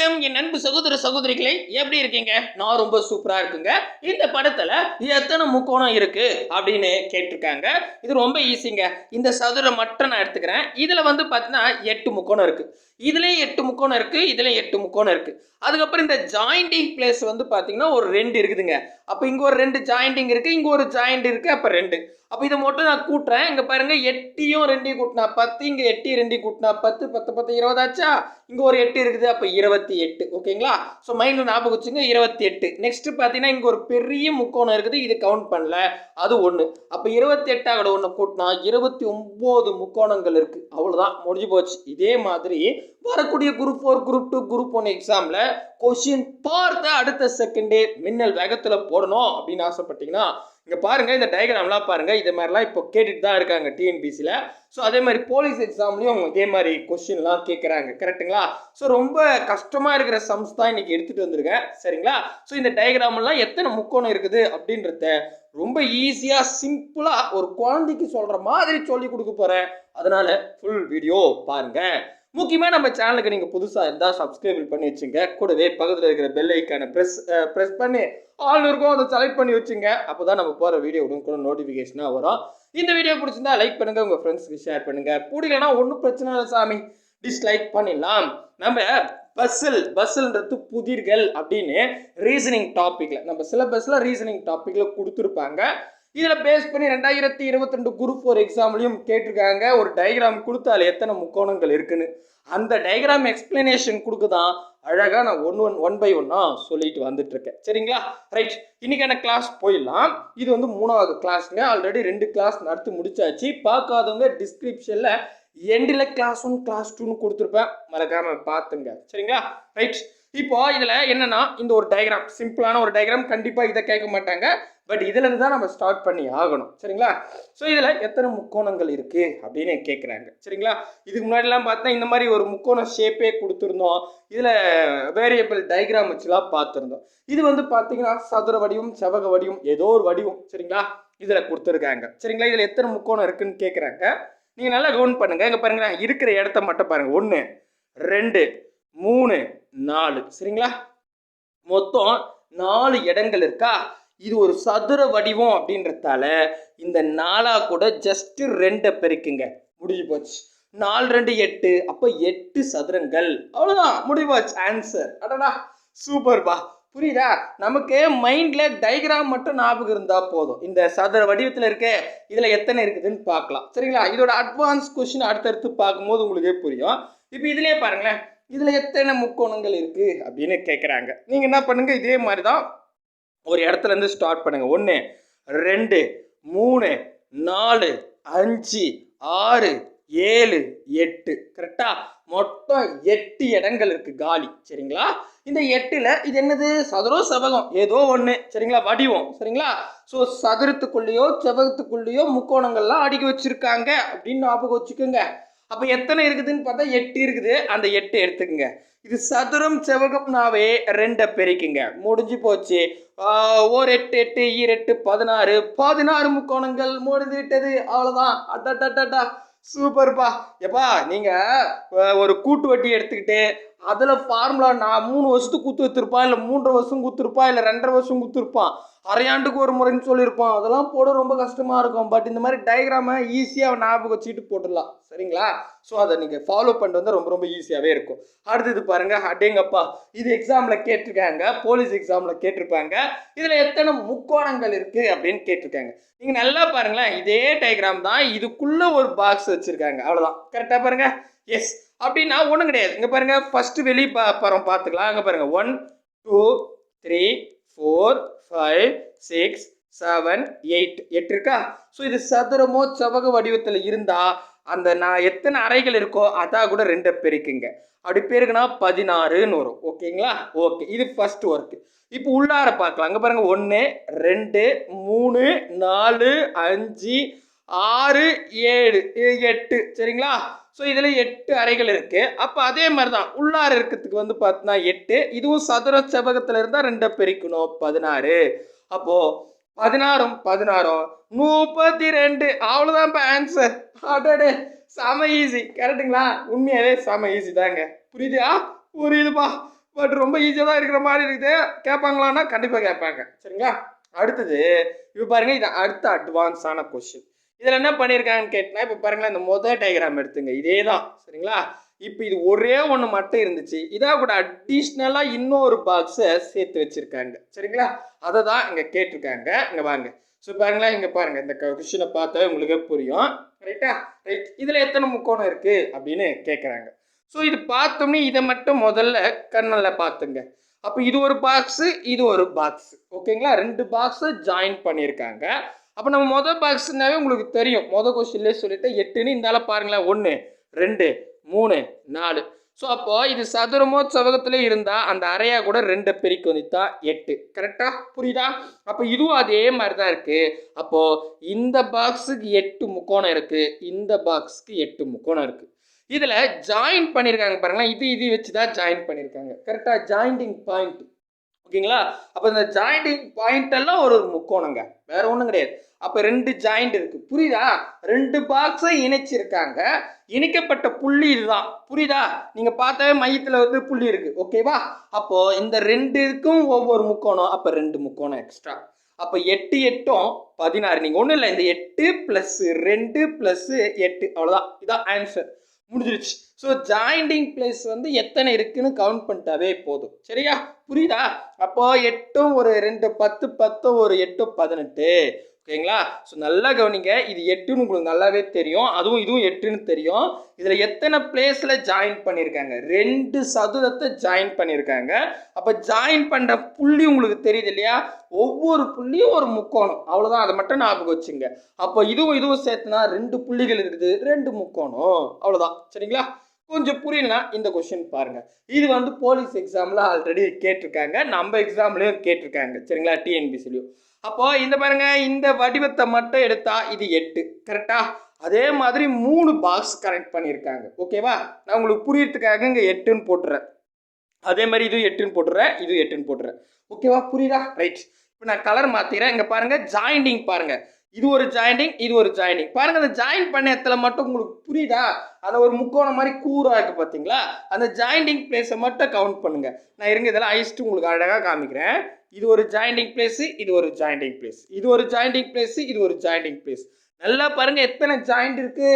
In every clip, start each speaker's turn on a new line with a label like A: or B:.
A: என் அன்பு சகோதர சகோதரிகளை எப்படி இருக்கீங்க? நான் ரொம்ப சூப்பரா இருக்குங்க. இந்த படத்துல எத்தனை முக்கோணம் இருக்கு அப்படின்னு கேட்டிருக்காங்க. இது ரொம்ப ஈஸிங்க. இந்த சதுரம் மட்டும் நான் எடுத்துக்கிறேன். இதுல வந்து பார்த்தீங்கன்னா 8 முக்கோணம் இருக்கு. இதுலயும் 8 முக்கோணம் இருக்கு. இதுலயும் 8 முக்கோணம் இருக்கு. அதுக்கப்புறம் இந்த ஜாயிண்டிங் பிளேஸ் வந்து பார்த்தீங்கன்னா ஒரு 2 இருக்குதுங்க. அப்ப இங்க ஒரு 2 ஜாயிண்டிங் இருக்கு. இங்க ஒரு ஜாயிண்ட் இருக்கு. அப்ப 2. அப்ப இதை மட்டும் நான் கூட்டுறேன். இங்க பாருங்க 8யும் 2யும் கூட்டினா 10, இங்க 8யும் 2யும் கூட்டினா 10, 10 10 20 ஆச்சா? இங்க ஒரு 8 இருக்குது. அப்ப 28. ஓகேங்களா? சோ மைண்ட்ல ஞாபகம் வச்சுங்க 28. நெக்ஸ்ட் பாத்தீங்கன்னா இங்க ஒரு பெரிய முக்கோணம் இருக்குது. இது கவுண்ட் பண்ணல. அது 1. அப்ப 28 ஆகட 1 கூட்டினா 29 முக்கோணங்கள் இருக்கு. அவ்வளவுதான், முடிஞ்சு போச்சு. இதே மாதிரி வரக்கூடிய குரூப் 4, குரூப் 2, குரூப் 1 எக்ஸாம்ல கொஸ்டின் பார்த்து அடுத்த செகண்டே மின்னல் வேகத்துல போடணும் அப்படின்னு ஆசைப்பட்டீங்கன்னா இங்க பாருங்க, இந்த டயக்ராம்லாம் பாருங்க. இதே மாதிரிலாம் இப்போ கேட்டுட்டு தான் இருக்காங்க டிஎன்பிசியில். ஸோ அதே மாதிரி போலீஸ் எக்ஸாம்லையும் இதே மாதிரி கொஸ்டின்லாம் கேட்குறாங்க. கரெக்டுங்களா? ஸோ ரொம்ப கஷ்டமாக இருக்கிற சம்ஸ் தான் இன்னைக்கு எடுத்துகிட்டு வந்திருக்கேன். சரிங்களா? ஸோ இந்த டயக்ராம்லாம் எத்தனை முக்கோணம் இருக்குது அப்படின்றத ரொம்ப ஈஸியாக சிம்பிளாக ஒரு குழந்தைக்கு சொல்கிற மாதிரி சொல்லி கொடுக்க போகிறேன். அதனால ஃபுல் வீடியோ பாருங்க. முக்கியமாக நம்ம சேனலுக்கு நீங்கள் புதுசாக இருந்தால் சப்ஸ்கிரைப் பண்ணி வச்சுங்க. கூடவே பக்கத்தில் இருக்கிற பெல் ஐக்கானை ப்ரெஸ் பண்ணி ஆல் இருக்கும், அதை செலக்ட் பண்ணி வச்சுங்க. அப்போ தான் நம்ம போகிற வீடியோ கூட நோட்டிஃபிகேஷனாக வரும். இந்த வீடியோ பிடிச்சிருந்தா லைக் பண்ணுங்கள், உங்கள் ஃப்ரெண்ட்ஸுக்கு ஷேர் பண்ணுங்கள். பிடிக்கலன்னா ஒன்றும் பிரச்சனை இல்லை சாமி, டிஸ்லைக் பண்ணிடலாம். நம்ம பஸ்ஸுன்றது புதிர்கள் அப்படின்னு ரீசனிங் டாப்பிக்கில் நம்ம சிலபஸில் ரீசனிங் டாப்பிக்கில் கொடுத்துருப்பாங்க. இதில் பேஸ் பண்ணி 2022 குரூப் 4 எக்ஸாம்லையும் கேட்டிருக்காங்க. ஒரு டயக்ராம் கொடுத்தால் எத்தனை முக்கோணங்கள் இருக்குன்னு அந்த டயக்ராம் எக்ஸ்பிளனேஷன் கொடுக்க தான் அழகாக நான் ஒன் பை ஒன்னாக சொல்லிட்டு வந்துட்டு இருக்கேன். சரிங்களா? ரைட், இன்னைக்கான கிளாஸ் போயிடலாம். இது வந்து 3வது கிளாஸுங்க. ஆல்ரெடி 2 கிளாஸ் நடத்தி முடிச்சாச்சு. பார்க்காதவங்க டிஸ்கிரிப்ஷனில் எண்டில் கிளாஸ் 1 கிளாஸ் 2ன்னு கொடுத்துருப்பேன், மறக்காம பார்த்துங்க. சரிங்களா? ரைட், இப்போ இதில் என்னன்னா இந்த ஒரு டயக்ராம், சிம்பிளான ஒரு டயக்ராம். கண்டிப்பாக இதை கேட்க மாட்டாங்க, பட் இதுலேருந்து தான் நம்ம ஸ்டார்ட் பண்ணி ஆகணும். சரிங்களா? ஸோ இதில் எத்தனை முக்கோணங்கள் இருக்குது அப்படின்னு கேட்குறாங்க. சரிங்களா? இதுக்கு முன்னாடிலாம் பார்த்தா இந்த மாதிரி ஒரு முக்கோண ஷேப்பே கொடுத்துருந்தோம். இதில் வேரியபிள் டயக்ராம் வச்சுலாம் பார்த்துருந்தோம். இது வந்து பார்த்தீங்கன்னா சதுர வடிவம், செவ்வக வடிவம், ஏதோ ஒரு வடிவம். சரிங்களா? இதில் கொடுத்துருக்காங்க. சரிங்களா? இதில் எத்தனை முக்கோணம் இருக்குன்னு கேட்குறாங்க. நீங்கள் நல்லா கவுண்ட் பண்ணுங்கள். இங்கே பாருங்களேன், இருக்கிற இடத்த மட்டும் பாருங்கள். 1 2 3 4. சரிங்களா? மொத்தம் 4 இடங்கள் இருக்கா? இது ஒரு சதுர வடிவம் அப்படின்றதால இந்த 4 கூட ஜஸ்ட் 2 பெருக்குங்க, முடிஞ்சு போச்சு. 4 2 8. அப்போ 8 சதுரங்கள். அவ்வளோதான், முடிஞ்சு போச்சு ஆன்சர். அடடா, சூப்பர்பா. புரியுதா? நமக்கு மைண்ட்ல டயக்ராம் மட்டும் ஞாபகம் இருந்தா போதும். இந்த சதுர வடிவத்தில் இருக்க இதுல எத்தனை இருக்குதுன்னு பார்க்கலாம். சரிங்களா? இதோட அட்வான்ஸ் கொஸ்டின் அடுத்தடுத்து பார்க்கும்போது உங்களுக்கே புரியும். இப்போ இதுலயே பாருங்களேன், இதுல எத்தனை முக்கோணங்கள் இருக்கு அப்படின்னு கேட்குறாங்க. நீங்க என்ன பண்ணுங்க, இதே மாதிரி தான் ஒரு இடத்துல இருந்து ஸ்டார்ட் பண்ணுங்க. 1 2 3 4 5 6 7 8. கரெக்டா? மொத்தம் 8 இடங்கள் இருக்கு காலி. சரிங்களா? இந்த 8ல் இது என்னது? சதுரோ செவ்வகம் ஏதோ ஒன்று. சரிங்களா? வடிவம். சரிங்களா? ஸோ சதுரத்துக்குள்ளேயோ செவ்வகத்துக்குள்ளேயோ முக்கோணங்கள்லாம் அடுக்கி வச்சிருக்காங்க அப்படின்னு ஞாபகம் வச்சுக்கோங்க. அப்போ எத்தனை இருக்குதுன்னு பார்த்தா 8 இருக்குது. அந்த 8 எடுத்துக்கோங்க. இது சதுரம் செவ்வகம்னாவே 2 பெருக்குங்க, முடிஞ்சு போச்சு. ஓர் 8 8 8 16 16 முக்கோணங்கள் முடிந்து விட்டது. அவ்வளோதான். அட்டா சூப்பர்ப்பா. எப்பா நீங்க ஒரு கூட்டு வட்டி எடுத்துக்கிட்டு அதில் ஃபார்முலா நான் 3 வருஷத்துக்கு குத்து வச்சிருப்பான், இல்லை 3.5 வருஷம் குத்துருப்பான், இல்லை 2.5 வருஷம் குத்துருப்பான், அரையாண்டுக்கு ஒரு முறைன்னு சொல்லியிருப்பான். அதெல்லாம் போட ரொம்ப கஷ்டமாக இருக்கும். பட் இந்த மாதிரி டயக்ராமை ஈஸியாக ஞாபகம் வச்சுட்டு போட்டுடலாம். சரிங்களா? ஸோ அதை நீங்கள் ஃபாலோ பண்ணிட்டு வந்தால் ரொம்ப ரொம்ப ஈஸியாகவே இருக்கும். அடுத்தது பாருங்க, அடேங்கப்பா, இது எக்ஸாமில் கேட்டிருக்காங்க, போலீஸ் எக்ஸாமில் கேட்டிருப்பாங்க. இதில் எத்தனை முக்கோணங்கள் இருக்குது அப்படின்னு கேட்டிருக்காங்க. நீங்கள் நல்லா பாருங்களேன், இதே டயக்ராம் தான், இதுக்குள்ளே ஒரு பாக்ஸ் வச்சுருக்காங்க. அவ்வளோதான். கரெக்டாக பாருங்க. எஸ் அப்படின்னா ஒன்றும் கிடையாது. இங்கே பாருங்க, ஃபர்ஸ்ட் வெளியே பரம் பார்த்துக்கலாம். அங்கே பாருங்க, 1 2 3 4 5 6 7 8 8 இருக்கா? ஸோ இது சதுரமோ செவ்வக வடிவத்தில் இருந்தா அந்த நான் எத்தனை அறைகள் இருக்கோ அதான் கூட 2 பெருக்குங்க. அப்படி பேருக்குன்னா 16ன்னு வரும். ஓகேங்களா? ஓகே, இது ஃபர்ஸ்ட் ஒர்க். இப்போ உள்ளார பார்க்கலாம். அங்கே பாருங்க, 1 2 3 4 5 6 7 8. சரிங்களா? ஸோ இதில் 8 அறைகள் இருக்கு. அப்போ அதே மாதிரி தான் உள்ளார இருக்கிறதுக்கு வந்து பார்த்தீங்கன்னா 8. இதுவும் சதுர செவ்வகத்தில் இருந்தால் 2 பெருக்கணும், 16. அப்போ 16 16 32. அவ்வளோதான் இப்போ ஆன்சர். அடடே, செம ஈஸி. கரெக்டுங்களா? உண்மையாவே செம ஈஸி தாங்க. புரியுதா? புரியுதுப்பா. பட் ரொம்ப ஈஸியாக தான் இருக்கிற மாதிரி இருக்குது. கேட்பாங்களான்னா கண்டிப்பாக கேட்பாங்க. சரிங்களா? அடுத்தது இப்போ பாருங்க, இது அடுத்த அட்வான்ஸான கொஸ்டின். இதில் என்ன பண்ணியிருக்காங்கன்னு கேட்டால், இப்போ பாருங்களேன், இந்த மொதல் டயக்ராம் எடுத்துங்க, இதே தான். சரிங்களா? இப்போ இது ஒரே ஒன்று மட்டும் இருந்துச்சு, இதாக கூட அடிஷ்னலாக இன்னொரு பாக்ஸை சேர்த்து வச்சுருக்காங்க. சரிங்களா? அதை தான் இங்கே கேட்டிருக்காங்க. இங்கே வாங்க. ஸோ பாருங்களேன், இங்கே பாருங்கள், இந்த கொஸ்டினை பார்த்தா உங்களுக்கே புரியும். ரைட்டா? ரைட். இதில் எத்தனை முக்கோணம் இருக்குது அப்படின்னு கேட்குறாங்க. ஸோ இது பார்த்தோம்னே இதை மட்டும் முதல்ல கண்ணில் பார்த்துங்க. அப்போ இது ஒரு பாக்ஸு, இது ஒரு பாக்ஸ். ஓகேங்களா? 2 பாக்ஸை ஜாயின் பண்ணியிருக்காங்க. அப்போ நம்ம மொதல் பாக்ஸ்னாவே உங்களுக்கு தெரியும், மொதல் கொஸ்டின்லேயே சொல்லிட்டு 8ன்னு இருந்தால பாருங்களேன், 1 2 3 4. ஸோ அப்போ இது சதுரமோ செவகத்திலே இருந்தால் அந்த அறையா கூட 2 பெருக்கி வந்துட்டா 8. கரெக்டா? புரியுதா? அப்போ இதுவும் அதே மாதிரி தான் இருக்கு. அப்போ இந்த பாக்ஸுக்கு 8 முக்கோணம் இருக்கு, இந்த பாக்ஸுக்கு 8 முக்கோணம் இருக்கு. இதில் ஜாயின் பண்ணியிருக்காங்க பாருங்களேன், இது வச்சு தான் ஜாயின் பண்ணியிருக்காங்க. கரெக்டாக? Jointing point. ஓகேங்களா? அப்போ இந்த ஜாயிண்டிங் பாயிண்ட் எல்லாம் ஒரு முக்கோணங்க, வேற ஒன்றும் கிடையாது. அப்போ 2 ஜாயிண்ட் இருக்கு. புரியுதா? 2 பாக்ஸை இணைச்சிருக்காங்க. இணைக்கப்பட்ட புள்ளி இதுதான். புரியுதா? நீங்க பார்த்தாவே மையத்தில் வந்து புள்ளி இருக்கு. ஓகேவா? அப்போ இந்த 2க்கும் ஒவ்வொரு முக்கோணம், அப்போ 2 முக்கோணம் எக்ஸ்ட்ரா. அப்போ 8 8ம் 16. நீங்கள் ஒன்றும் இல்லை, இந்த 8 + 2 + 8 அவ்வளோதான். இதான் ஆன்சர். முடிஞ்சிருச்சு. ஸோ ஜாயிண்டிங் பிளேஸ் வந்து எத்தனை இருக்குன்னு கவுண்ட் பண்ணிட்டாவே போதும். சரியா? புரியுதா? அப்போ 8ம் ஒரு 2 10 10 ஒரு 8 18. ஓகேங்களா? ஸோ நல்லா கவனிங்க, இது 8ன்னு உங்களுக்கு நல்லாவே தெரியும், அதுவும் இதுவும் 8ன்னு தெரியும். இதில் எத்தனை பிளேஸில் ஜாயின் பண்ணியிருக்காங்க? 2 சதுரத்தை ஜாயின் பண்ணியிருக்காங்க. அப்போ ஜாயின் பண்ணுற புள்ளி உங்களுக்கு தெரியுது இல்லையா? ஒவ்வொரு புள்ளியும் ஒரு முக்கோணம், அவ்வளோதான். அதை மட்டும் ஞாபகம் வச்சுங்க. அப்போ இதுவும் சேர்த்துனா 2 புள்ளிகள் இருக்குது, 2 முக்கோணம், அவ்வளோதான். சரிங்களா? கொஞ்சம் புரியலனா இந்த கொஸ்டின் பாருங்க. இது வந்து போலீஸ் எக்ஸாமில் ஆல்ரெடி கேட்டிருக்காங்க, நம்ம எக்ஸாம்லேயும் கேட்டிருக்காங்க. சரிங்களா? டிஎன்பிசிலையும். அப்போ இந்த பாருங்க, இந்த வடிவத்தை மட்டும் எடுத்தா இது 8. கரெக்டா? அதே மாதிரி 3 பாக்ஸ் கனெக்ட் பண்ணியிருக்காங்க. ஓகேவா? நான் உங்களுக்கு புரியறதுக்காக இங்கே 8ன்னு போட்டுறேன். அதே மாதிரி இது 8ன்னு போட்டுறேன், இது 8ன்னு போட்டுறேன். ஓகேவா? புரியுதா? ரைட். இப்போ நான் கலர் மாற்றிக்கிறேன். இங்கே பாருங்க, ஜாயிண்டிங் பாருங்க, இது ஒரு ஜாயிண்டிங், இது ஒரு ஜாயிண்டிங். பாருங்க, அந்த ஜாயின் பண்ண இடத்துல மட்டும் உங்களுக்கு புரியுதா? அந்த ஒரு முக்கோணம் மாதிரி கூரா இருக்கு பார்த்தீங்களா? அந்த ஜாயிண்டிங் பிளேஸை மட்டும் கவுண்ட் பண்ணுங்க. நான் இருங்க இதெல்லாம் ஐஸ்ட்டு உங்களுக்கு அழகாக காமிக்கிறேன். இது ஒரு ஜாயிண்டிங் பிளேஸ், இது ஒரு ஜாயிண்டிங் பிளேஸ், இது ஒரு ஜாயிண்டிங் பிளேஸ், இது ஒரு ஜாயிண்டிங் பிளேஸ். நல்லா பாருங்க எத்தனை ஜாயிண்ட் இருக்கு.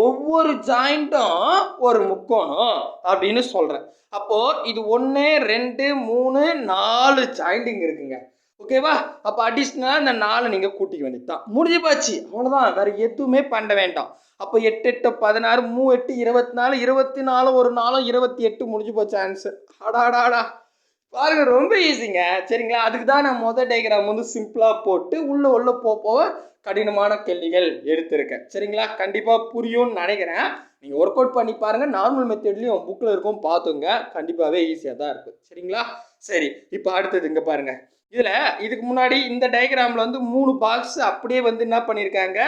A: ஒவ்வொரு ஜாயிண்ட்டும் ஒரு முக்கோணம் அப்படின்னு சொல்றேன். அப்போ இது 1 2 3 4 ஜாயிண்டிங் இருக்குங்க. ஓகேவா? அப்போ அடிஷ்னலாக இந்த 4 நீங்கள் கூட்டிக்க வேண்டியதுதான். முடிஞ்சு போச்சு, அவ்வளோதான். வேறு எதுவுமே பண்ண வேண்டாம். அப்போ 8 8 16 3 8 24 24 ஒரு 4 28 முடிஞ்சு போச்சு ஆன்சர். ஆடாடாடா பாருங்க, ரொம்ப ஈஸிங்க. சரிங்களா? அதுக்கு தான் நான் மொதல் டயக்ராம் வந்து சிம்பிளாக போட்டு உள்ள போக கடினமான கேள்விகள் எடுத்திருக்கேன். சரிங்களா? கண்டிப்பாக புரியும்னு நினைக்கிறேன். நீங்கள் ஒர்க் அவுட் பண்ணி பாருங்கள். நார்மல் மெத்தட்லேயும் புக்கில் இருக்கும், பார்த்துங்க. கண்டிப்பாகவே ஈஸியாக தான் இருக்கும். சரிங்களா? சரி, இப்போ அடுத்தது இங்கே பாருங்கள். இதில் இதுக்கு முன்னாடி இந்த டயக்ராமில் வந்து 3 பாக்ஸ் அப்படியே வந்து என்ன பண்ணியிருக்காங்க,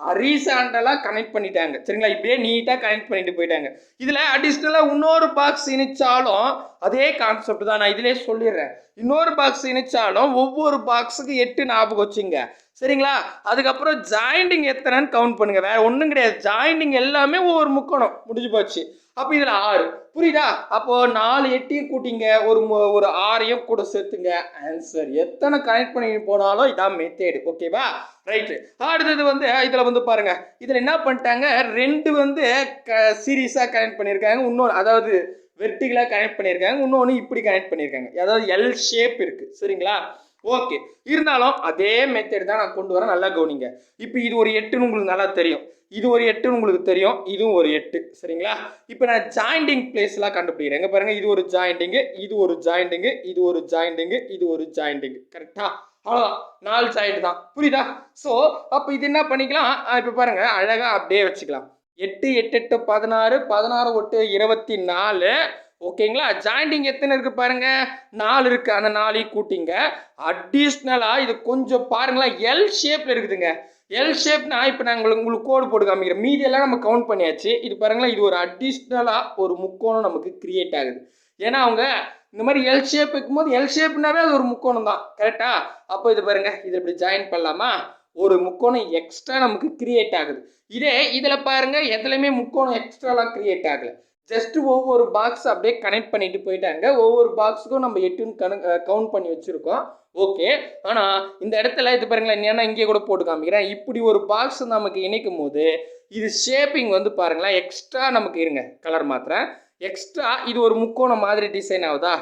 A: ஹரிசாண்டலாக கனெக்ட் பண்ணிட்டாங்க. சரிங்களா? இப்படியே நீட்டாக கனெக்ட் பண்ணிட்டு போயிட்டாங்க. இதில் அடிஷ்னலாக இன்னொரு பாக்ஸ் இணைச்சாலும் அதே கான்செப்ட் தான். நான் இதிலே சொல்லிடுறேன். இன்னொரு பாக்ஸ் இணைச்சாலும் ஒவ்வொரு பாக்ஸுக்கு 8 ஞாபகம் வச்சுங்க. சரிங்களா? அதுக்கப்புறம் ஜாயிண்டிங் எத்தனைன்னு கவுண்ட் பண்ணுங்க. வேற ஒன்றும் கிடையாது. ஜாயிண்டிங் எல்லாமே ஒவ்வொரு முக்கோணம், முடிஞ்சு போச்சு. அப்போ இதில் 6. புரியுதா? அப்போ 4 8யும் கூட்டிங்க, ஒரு 6யும் கூட சேர்த்துங்க. ஆன்சர். எத்தனை கனெக்ட் பண்ணி போனாலும் இதான் மெத்தேடு. ஓகேவா? ரைட்டு. அடுத்தது வந்து இதில் வந்து பாருங்க, இதில் என்ன பண்ணிட்டாங்க, 2 வந்து சீரீஸாக கனெக்ட் பண்ணியிருக்காங்க. இன்னொன்று அதாவது வெர்டிகலாக கனெக்ட் பண்ணியிருக்காங்க, இன்னொன்று இப்படி கனெக்ட் பண்ணியிருக்காங்க. அதாவது எல் ஷேப் இருக்குது. சரிங்களா? ஓகே. இருந்தாலும் அதே மெத்தட் தான் நான் கொண்டு வரேன். நல்லா கவனிங்க. இப்போ இது ஒரு 8ன்னு உங்களுக்கு நல்லா தெரியும், இது ஒரு 8ன்னு உங்களுக்கு தெரியும், இதுவும் ஒரு 8. சரிங்களா? இப்போ நான் ஜாயிண்டிங் பிளேஸ்லாம் கண்டுபிடிக்கிறேன். எங்கே பாருங்கள், இது ஒரு ஜாயிண்டிங்கு, இது ஒரு ஜாயிண்டிங்கு, இது ஒரு ஜாயிண்டிங்கு, இது ஒரு ஜாயிண்டிங்கு. கரெக்டாக? அவ்வளோதான். 4 ஜாயிண்ட் தான். புரியுதா? ஸோ அப்போ இது என்ன பண்ணிக்கலாம், இப்போ பாருங்கள், அழகாக அப்படியே வச்சுக்கலாம். 8 8 8 16 16 8 24. ஓகேங்களா? ஜாயிண்டிங் எத்தனை இருக்குது பாருங்கள், 4 இருக்குது. அந்த 4ஐயும் கூட்டிங்க. அடிஷ்னலாக இது கொஞ்சம் பாருங்களேன், எல் ஷேப்பில் இருக்குதுங்க. எல் ஷேப்னா இப்போ நான் உங்களுக்கு கோடு போட்டு காமிக்கிறேன். மீதியெல்லாம் நம்ம கவுண்ட் பண்ணியாச்சு. இது பாருங்களேன், இது ஒரு அடிஷ்னலாக ஒரு முக்கோணம் நமக்கு கிரியேட் ஆகுது. ஏன்னா அவங்க இந்த மாதிரி எல் ஷேப் வைக்கும்போது, எல் ஷேப்னாவே அது ஒரு முக்கோணம் தான். கரெக்டா? அப்போ இது பாருங்கள், இது இப்படி ஜாயின் பண்ணலாமா, ஒரு முக்கோணம் எக்ஸ்ட்ரா நமக்கு கிரியேட் ஆகுது. இதே இதில் பாருங்கள், எதுலையுமே முக்கோணம் எக்ஸ்ட்ராலாம் கிரியேட் ஆகலை. ஜஸ்ட் ஒவ்வொரு பாக்ஸ் அப்படியே கனெக்ட் பண்ணிட்டு போயிட்டாங்க. ஒவ்வொரு பாக்ஸுக்கும் நம்ம 8ன்னு கவுண்ட் பண்ணி வச்சுருக்கோம். ஓகே. ஆனால் இந்த இடத்துல இது பாருங்களேன், ஏன்னா இங்கே கூட போட்டு காமிக்கிறேன். இப்படி ஒரு பாக்ஸ் நமக்கு இணைக்கும் போது இது ஷேப்பிங் வந்து பாருங்களேன், எக்ஸ்ட்ரா நமக்கு இருங்க கலர் மாத்திரம் எக்ஸ்ட்ரா இது ஒரு முக்கோணம் மாதிரி டிசைன் ஆகுதா?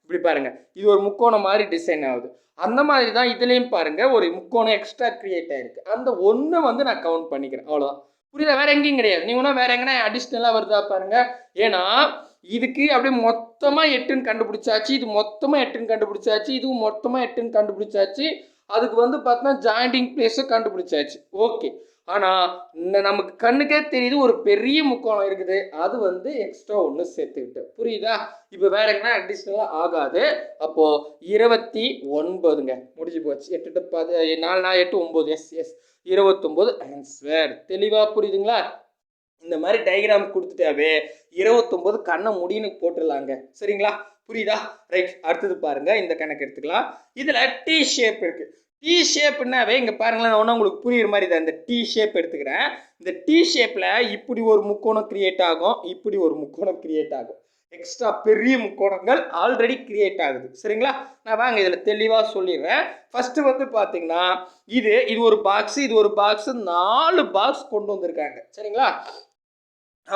A: இப்படி பாருங்க, இது ஒரு முக்கோணம் மாதிரி டிசைன் ஆகுது. அந்த மாதிரி தான் இதுலேயும் பாருங்க ஒரு முக்கோணம் எக்ஸ்ட்ரா கிரியேட் ஆயிருக்கு. அந்த ஒன்று வந்து நான் கவுண்ட் பண்ணிக்கிறேன், அவ்வளோதான். புரியுதா? வேற எங்கேயும் கிடையாது. நீங்கன்னா வேற எங்கன்னா அடிஷ்னலாக வருதா பாருங்க. ஏன்னா இதுக்கு அப்படியே மொத்தமாக 8ன்னு கண்டுபிடிச்சாச்சு, இது மொத்தமாக 8ன்னு கண்டுபிடிச்சாச்சு, இதுவும் மொத்தமாக 8ன்னு கண்டுபிடிச்சாச்சு. அதுக்கு வந்து பார்த்தீங்கன்னா ஜாயிண்டிங் பிளேஸை கண்டுபிடிச்சாச்சு. ஓகே. ஆனால் நமக்கு கண்ணுக்கே தெரியுது ஒரு பெரிய முக்கோணம் இருக்குது, அது வந்து எக்ஸ்ட்ரா ஒன்று சேர்த்துக்கிட்டு. புரியுதா? இப்போ வேற எங்கன்னா அடிஷ்னலாக ஆகாது. அப்போது 29ங்க முடிஞ்சு போச்சு. 8 4 4 8 9 எஸ் எஸ் 29 ஆன்சர். தெளிவாக புரியுதுங்களா? இந்த மாதிரி டயக்ராம் கொடுத்துட்டாவே 29 கண்ணை முடின்னு போட்டுடலாங்க. சரிங்களா? புரியுதா? ரைட். அடுத்தது பாருங்க, இந்த கணக்கு எடுத்துக்கலாம். இதில் டி ஷேப் இருக்கு. டி ஷேப்னாவே இங்கே பாருங்களேன், நான் ஒன்று உங்களுக்கு புரியுற மாதிரி தான் இந்த டி ஷேப் எடுத்துக்கிறேன். இந்த டி ஷேப்பில் இப்படி ஒரு முக்கோணம் கிரியேட் ஆகும், இப்படி ஒரு முக்கோணம் கிரியேட் ஆகும். எக்ஸ்ட்ரா பெரிய முக்கோணங்கள் ஆல்ரெடி கிரியேட் ஆகுது. சரிங்களா? நான் வாங்க இதில் தெளிவாக சொல்லிடுறேன். ஃபஸ்ட்டு வந்து பார்த்தீங்கன்னா இது ஒரு பாக்ஸு, இது ஒரு பாக்ஸு, 4 பாக்ஸ் கொண்டு வந்திருக்காங்க. சரிங்களா?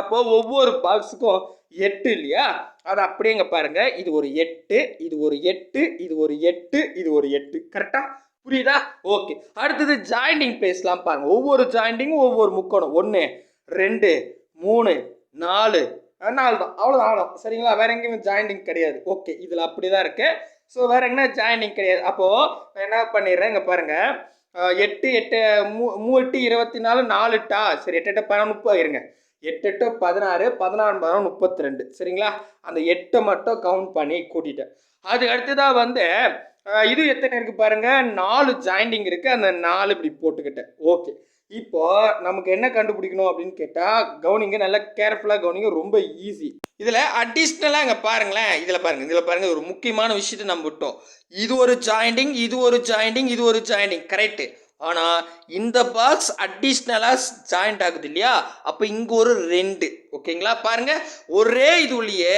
A: அப்போது ஒவ்வொரு பாக்ஸுக்கும் 8 இல்லையா? அது அப்படியேங்க பாருங்க, இது ஒரு 8, இது ஒரு 8, இது ஒரு 8, இது ஒரு 8. கரெக்டாக புரியுதா? ஓகே. அடுத்தது ஜாயிண்டிங் பிளேஸ்லாம் பாருங்க. ஒவ்வொரு ஜாயிண்டிங்கும் ஒவ்வொரு முக்கோணம். 1 2 3 4 4 தான். அவ்வளோதான். சரிங்களா? வேற எங்கேயுமே ஜாயிண்டிங் கிடையாது. ஓகே. இதில் அப்படி தான் இருக்கு. ஸோ வேற எங்கன்னா ஜாயிண்டிங் கிடையாது. அப்போது நான் என்ன பண்ணிடுறேன், இங்கே பாருங்க, 8 8 3 8 24 4 8 சரி 8 8 16 30 இருங்க. 8 8 16 16 16 32. சரிங்களா? அந்த 8 மட்டும் கவுண்ட் பண்ணி கூட்டிட்டேன். அதுக்கு அடுத்ததாக வந்து இது எத்தனை இருக்குது பாருங்க, 4 ஜாயிண்டிங் இருக்குது. அந்த 4 இப்படி போட்டுக்கிட்டேன். ஓகே. இப்போ நமக்கு என்ன கண்டுபிடிக்கணும் அப்படின்னு கேட்டால் கவனிங்க, நல்லா கேர்ஃபுல்லாக கவனிங்க, ரொம்ப ஈஸி. இதில் அடிஷ்னலாக இங்கே பாருங்களேன், இதில் பாருங்கள் ஒரு முக்கியமான விஷயத்தை நம்ம விட்டோம். இது ஒரு ஜாயிண்டிங், இது ஒரு ஜாயிண்டிங், இது ஒரு ஜாயிண்டிங். கரெக்டு. ஆனால் இந்த பாக்ஸ் அடிஷ்னலாக ஜாயிண்ட் ஆகுது இல்லையா? அப்போ இங்கே ஒரு 2. ஓகேங்களா? பாருங்க, ஒரே இதுலேயே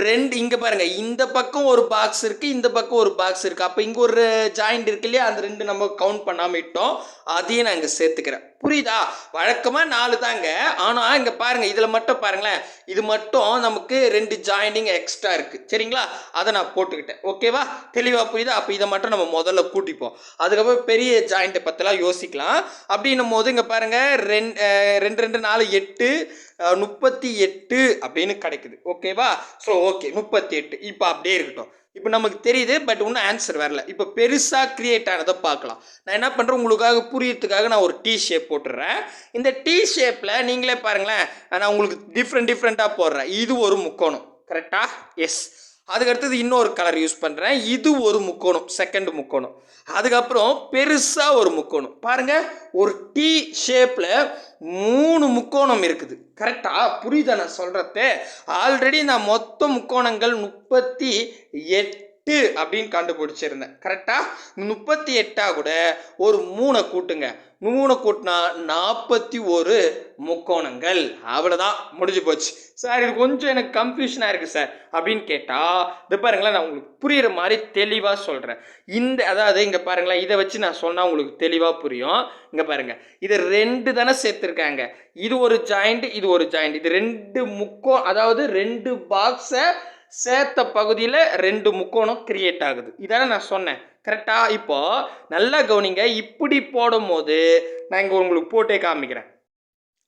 A: 2. இங்கே பாருங்க, இந்த பக்கம் ஒரு பாக்ஸ் இருக்கு, இந்த பக்கம் ஒரு பாக்ஸ் இருக்கு. அப்போ இங்கே ஒரு ஜாயிண்ட் இருக்கு இல்லையா? அந்த 2 நம்ம கவுண்ட் பண்ணாமல் விட்டோம். அதையும் நான் இங்கே சேர்த்துக்கிறேன். புரியுதா? வழக்கமாக 4 தாங்க. ஆனால் இங்கே பாருங்க, இதில் மட்டும் பாருங்களேன், இது மட்டும் நமக்கு 2 ஜாயிண்டிங் எக்ஸ்ட்ரா இருக்கு. சரிங்களா? அதை நான் போட்டுக்கிட்டேன். ஓகேவா? தெளிவாக புரியுதா? அப்போ இதை மட்டும் நம்ம முதல்ல கூட்டிப்போம். அதுக்கப்புறம் பெரிய ஜாயிண்ட்டை பற்றிலாம் யோசிக்கலாம். அப்படின்னும் போது இங்கே பாருங்க, 2 2 4 8 38 அப்படின்னு கிடைக்குது. ஓகேவா? So okay 38. இப்போ அப்படியே இருக்கட்டும். இப்போ நமக்கு தெரியுது, பட் இன்னும் ஆன்சர் வரல. இப்போ பெருசாக கிரியேட் ஆனதை பார்க்கலாம். நான் என்ன பண்ணுறேன், உங்களுக்காக புரியறதுக்காக நான் ஒரு டி ஷேப் போட்டுடுறேன். இந்த டி ஷேப்பில் நீங்களே பாருங்களேன், நான் உங்களுக்கு டிஃப்ரெண்ட்டாக போடுறேன். இது ஒரு முக்கோணம். கரெக்டா? எஸ். அதுக்கடுத்தது இன்னொரு கலர் யூஸ் பண்ணுறேன். இது ஒரு முக்கோணம், செகண்ட் முக்கோணம். அதுக்கப்புறம் பெருசாக ஒரு முக்கோணம். பாருங்கள், ஒரு டி ஷேப்பில் 3 முக்கோணம் இருக்குது. கரெக்டாக புரியுதா நான் சொல்கிறது? ஆல்ரெடி நான் மொத்த முக்கோணங்கள் 38 அப்படின்னு கண்டுபிடிச்சிருந்தேன். கரெக்டாக 38 கூட ஒரு 3 கூட்டுங்க. 3 கூட்டினா 41 முக்கோணங்கள். அவ்வளோதான், முடிஞ்சு போச்சு. சார் இது கொஞ்சம் எனக்கு கன்ஃபியூஷனாக இருக்குது சார் அப்படின்னு கேட்டால், இது பாருங்களேன், நான் உங்களுக்கு புரிகிற மாதிரி தெளிவாக சொல்கிறேன். அதாவது இங்கே பாருங்களேன், இதை வச்சு நான் சொன்னால் உங்களுக்கு தெளிவாக புரியும். இங்கே பாருங்கள், இதை 2 தானே சேர்த்துருக்காங்க. இது ஒரு ஜாயிண்ட், இது ஒரு ஜாயிண்ட். இது 2 அதாவது 2 பாக்ஸை சேர்த்த பகுதியில் 2 முக்கோணம் கிரியேட் ஆகுது. இதானே நான் சொன்னேன். கரெக்டாக? இப்போ நல்லா கவனிங்க, இப்படி போடும் போது நான் இங்கே உங்களுக்கு போட்டே காமிக்கிறேன்.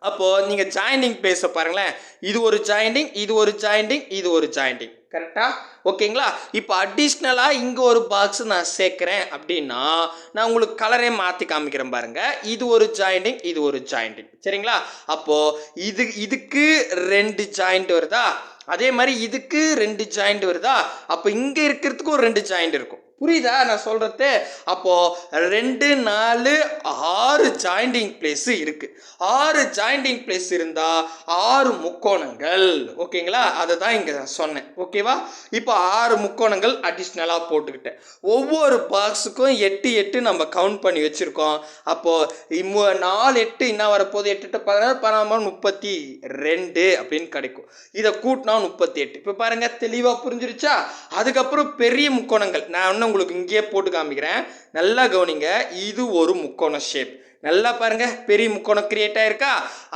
A: அப்போது நீங்கள் ஜாயிண்டிங் பிளேஸை பாருங்களேன், இது ஒரு ஜாயிண்டிங், இது ஒரு ஜாயிண்டிங், இது ஒரு ஜாயிண்டிங். கரெக்டாக? ஓகேங்களா? இப்போ அடிஷ்னலாக இங்கே ஒரு பாக்ஸ் நான் சேர்க்குறேன் அப்படின்னா நான் உங்களுக்கு கலரே மாற்றி காமிக்கிறேன் பாருங்கள். இது ஒரு ஜாயிண்டிங், இது ஒரு ஜாயிண்டிங். சரிங்களா? அப்போது இதுக்கு 2 ஜாயிண்ட் வருதா? அதே மாதிரி இதுக்கு 2 ஜாயிண்ட் வருதா? அப்போ இங்கே இருக்கிறதுக்கு ஒரு 2 ஜாயிண்ட் இருக்கும். புரியுதா நான் சொல்கிறது? அப்போது 2 4 6 ஜாயிண்டிங் பிளேஸ் இருக்குது. 6 ஜாயிண்டிங் பிளேஸ் இருந்தால் 6 முக்கோணங்கள். ஓகேங்களா? அதை தான் இங்கே நான் சொன்னேன். ஓகேவா? இப்போ 6 முக்கோணங்கள் அடிஷ்னலாக போட்டுக்கிட்டேன். ஒவ்வொரு பாக்ஸுக்கும் 8 8 நம்ம கவுண்ட் பண்ணி வச்சுருக்கோம். அப்போது 4 8 என்ன வரப்போகுது? 8 8 16 16 32 அப்படின்னு கிடைக்கும். இதை கூட்டினா 38. இப்போ பாருங்கள், தெளிவாக புரிஞ்சிருச்சா? அதுக்கப்புறம் பெரிய முக்கோணங்கள் நான் இன்னும் உங்களுக்கு இங்கேயே போட்டு காமிக்கிறேன். நல்லா கவனிங்க. இது ஒரு முக்கோண ஷேப். நல்லா பாருங்க, பெரிய முக்கோணம் கிரியேட் ஆயிருக்கா?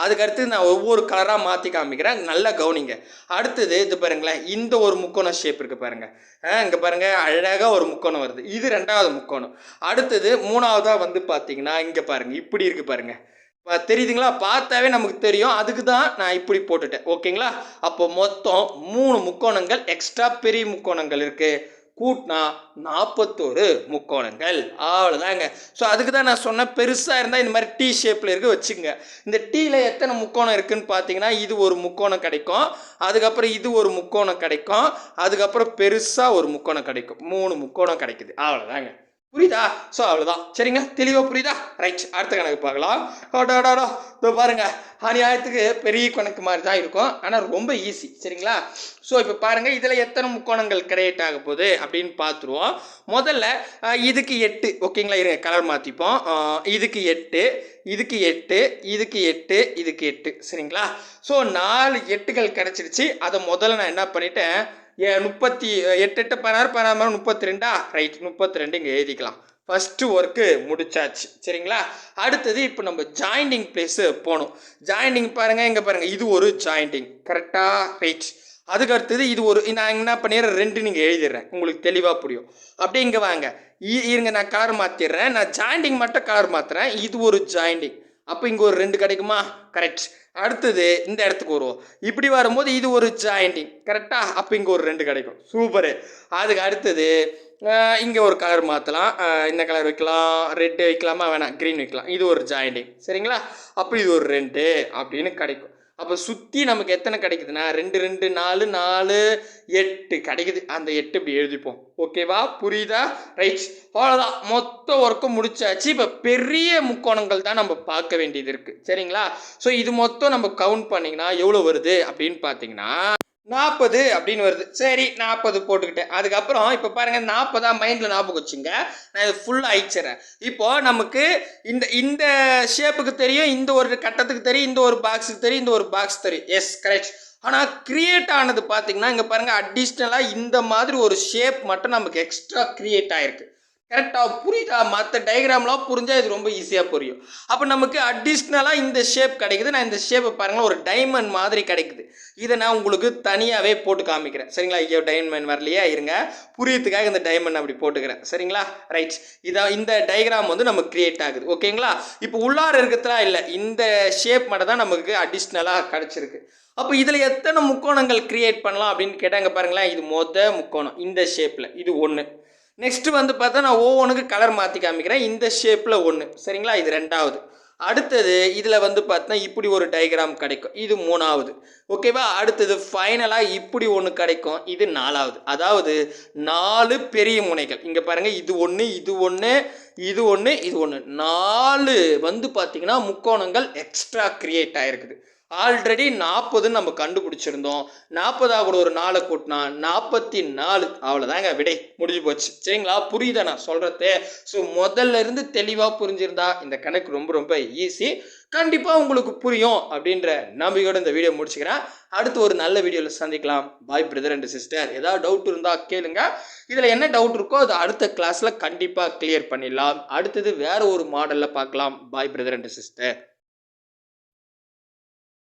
A: அதுக்கடுத்து நான் ஒவ்வொரு கலராக மாற்றி காமிக்கிறேன். நல்லா கவனிங்க. அடுத்தது இது பாருங்களேன், இந்த ஒரு முக்கோண ஷேப் இருக்குது பாருங்க. இங்கே பாருங்க, அழகாக ஒரு முக்கோணம் வருது. இது 2வது முக்கோணம். அடுத்தது 3வதாக வந்து பார்த்தீங்கன்னா இங்கே பாருங்க, இப்படி இருக்குது பாருங்க. தெரியுதுங்களா? பார்த்தாவே நமக்கு தெரியும். அதுக்கு தான் நான் இப்படி போட்டுட்டேன். ஓகேங்களா? அப்போ மொத்தம் 3 முக்கோணங்கள் எக்ஸ்ட்ரா பெரிய முக்கோணங்கள் இருக்குது. கூட்டினா 41 முக்கோணங்கள். அவ்வளோதாங்க. ஸோ அதுக்கு தான் நான் சொன்னேன், பெருசாக இருந்தால் இந்த மாதிரி டீ ஷேப்பில் இருக்க வச்சுங்க. இந்த டீயில் எத்தனை முக்கோணம் இருக்குதுன்னு பார்த்தீங்கன்னா, இது ஒரு முக்கோணம் கிடைக்கும். அதுக்கப்புறம் இது ஒரு முக்கோணம் கிடைக்கும். அதுக்கப்புறம் பெருசாக ஒரு முக்கோணம் கிடைக்கும். 3 முக்கோணம் கிடைக்குது. அவ்வளோதாங்க. புரியுதா? ஸோ அவ்வளோதான். சரிங்க, தெளிவாக புரியுதா? ரைட், அடுத்த கணக்கு பார்க்கலாம். இதோ பாருங்க, அநியாயத்துக்கு பெரிய கணக்கு மாதிரி தான் இருக்கும், ஆனால் ரொம்ப ஈஸி. சரிங்களா? ஸோ இப்போ பாருங்கள், இதில் எத்தனை முக்கோணங்கள் கிரியேட் ஆக போகுது அப்படின்னு பார்த்துருவோம். முதல்ல இதுக்கு 8. ஓகேங்களா? இருங்க, கலர் மாற்றிப்போம். இதுக்கு 8, இதுக்கு 8, இதுக்கு 8, இதுக்கு 8. சரிங்களா? ஸோ 4 8கள் கிடச்சிருச்சு. அதை முதல்ல நான் என்ன பண்ணிட்டேன், 38 8 16 16 32. ரைட், 32 இங்கே எழுதிக்கலாம். ஃபஸ்ட்டு ஒர்க்கு முடிச்சாச்சு. சரிங்களா? அடுத்தது இப்போ நம்ம ஜாயிண்டிங் பிளேஸு போகணும். ஜாயிண்டிங் பாருங்கள், இங்கே பாருங்கள், இது ஒரு ஜாயிண்டிங். கரெக்டாக? ரைட். அதுக்கு அடுத்தது இது ஒரு, நான் என்ன பண்ணிடுறேன், 2 நீங்கள் எழுதிடுறேன், உங்களுக்கு தெளிவாக புரியும். அப்படியே இங்கே வாங்க, இருங்க, நான் கலர் மாற்றிடுறேன். நான் ஜாயிண்டிங் மட்டும் கலர் மாற்றுறேன். இது ஒரு ஜாயிண்டிங். அப்போ இங்கே ஒரு 2 கிடைக்குமா? கரெக்ட். அடுத்தது இந்த இடத்துக்கு வருவோம். இப்படி வரும்போது இது ஒரு ஜாயிண்டிங். கரெக்டாக? அப்போ இங்கே ஒரு 2 கிடைக்கும். சூப்பரு. அதுக்கு அடுத்தது இங்கே ஒரு கலர் மாற்றலாம். இந்த கலர் வைக்கலாம், ரெட்டு வைக்கலாமா? வேணாம், க்ரீன் வைக்கலாம். இது ஒரு ஜாயிண்டிங். சரிங்களா? அப்போ இது ஒரு 2 அப்படின்னு கிடைக்கும். அப்போ சுற்றி நமக்கு எத்தனை கிடைக்குதுன்னா 2 2 4 4 8 கிடைக்குது. அந்த 8 இப்படி எழுதிப்போம். ஓகேவா? புரியுதா? ரைட். அவ்வளோதான், மொத்த ஒர்க்கும் முடிச்சாச்சு. இப்போ பெரிய முக்கோணங்கள் தான் நம்ம பார்க்க வேண்டியது இருக்குது. சரிங்களா? ஸோ இது மொத்தம் நம்ம கவுண்ட் பண்ணிங்கன்னா எவ்வளோ வருது அப்படின்னு பார்த்தீங்கன்னா 40 அப்படின்னு வருது. சரி, 40 போட்டுக்கிட்டேன். அதுக்கப்புறம் இப்போ பாருங்கள், 40 மைண்டில் ஞாபகம் வச்சுங்க. நான் இது ஃபுல்லாக அழிச்சிடறேன். இப்போது நமக்கு இந்த ஷேப்புக்கு தெரியும், இந்த ஒரு கட்டத்துக்கு தெரியும், இந்த ஒரு பாக்ஸுக்கு தெரியும், இந்த ஒரு பாக்ஸ் தெரியும். S, correct. ஆனால் கிரியேட் ஆனது பார்த்தீங்கன்னா இங்கே பாருங்கள், அடிஷ்னலாக இந்த மாதிரி ஒரு ஷேப் மட்டும் நமக்கு எக்ஸ்ட்ரா கிரியேட் ஆகிருக்கு. கரெக்டாக? புரியுதா? மற்ற டயக்ராம்லாம் புரிஞ்சால் இது ரொம்ப ஈஸியாக புரியும். அப்போ நமக்கு அடிஷ்னலாக இந்த ஷேப் கிடைக்குது. நான் இந்த ஷேப்பை பாருங்கள், ஒரு டைமண்ட் மாதிரி கிடைக்குது. இதை நான் உங்களுக்கு தனியாகவே போட்டு காமிக்கிறேன். சரிங்களா? ஐயோ, டைமண்ட் வரலையே, இருங்க, புரியத்துக்காக இந்த டைமண்ட் அப்படி போட்டுக்கிறேன். சரிங்களா? ரைட். இதான் இந்த டயக்ராம் வந்து நமக்கு கிரியேட் ஆகுது. ஓகேங்களா? இப்போ உள்ளார இருக்கிறதுலாம் இல்லை, இந்த ஷேப் மட்டும் தான் நமக்கு அடிஷ்னலாக கிடச்சிருக்கு. அப்போ இதில் எத்தனை முக்கோணங்கள் கிரியேட் பண்ணலாம் அப்படின்னு கேட்டாங்க. பாருங்களேன், இது முக்கோணம் இந்த ஷேப்பில், இது 1. நெக்ஸ்ட்டு வந்து பார்த்தா நான் ஒவ்வொன்றுக்கு கலர் மாற்றி காமிக்கிறேன். இந்த ஷேப்பில் 1. சரிங்களா? இது 2வது. அடுத்தது இதில் வந்து பார்த்தா இப்படி ஒரு டயக்ராம் கிடைக்கும். இது 3வது. ஓகேவா? அடுத்தது ஃபைனலாக இப்படி ஒன்று கிடைக்கும். இது 4வது. அதாவது 4 பெரிய முனைகள். இங்கே பாருங்கள், இது 1, இது 1, இது 1, இது 1. 4 வந்து பார்த்தீங்கன்னா முக்கோணங்கள் எக்ஸ்ட்ரா கிரியேட் ஆகிருக்குது. ஆல்ரெடி 40 நம்ம கண்டுபிடிச்சிருந்தோம். 40 கூட ஒரு 4 கூட்டினா 44. அவ்வளோதாங்க, விடை முடிஞ்சு போச்சு. சரிங்களா? புரியுதா நான் சொல்கிறது? ஸோ முதல்ல இருந்து தெளிவாக புரிஞ்சிருந்தா இந்த கணக்கு ரொம்ப ரொம்ப ஈஸி. கண்டிப்பாக உங்களுக்கு புரியும் அப்படின்ற நம்பிக்கையோடு இந்த வீடியோ முடிச்சுக்கிறேன். அடுத்து ஒரு நல்ல வீடியோவில் சந்திக்கலாம். பாய் பிரதர் அண்ட் சிஸ்டர். ஏதாவது டவுட் இருந்தால் கேளுங்க. இதில் என்ன டவுட் இருக்கோ அது அடுத்த கிளாஸில் கண்டிப்பாக கிளியர் பண்ணிடலாம். அடுத்தது வேறு ஒரு மாடலில் பார்க்கலாம். பாய் பிரதர் அண்ட் சிஸ்டர்.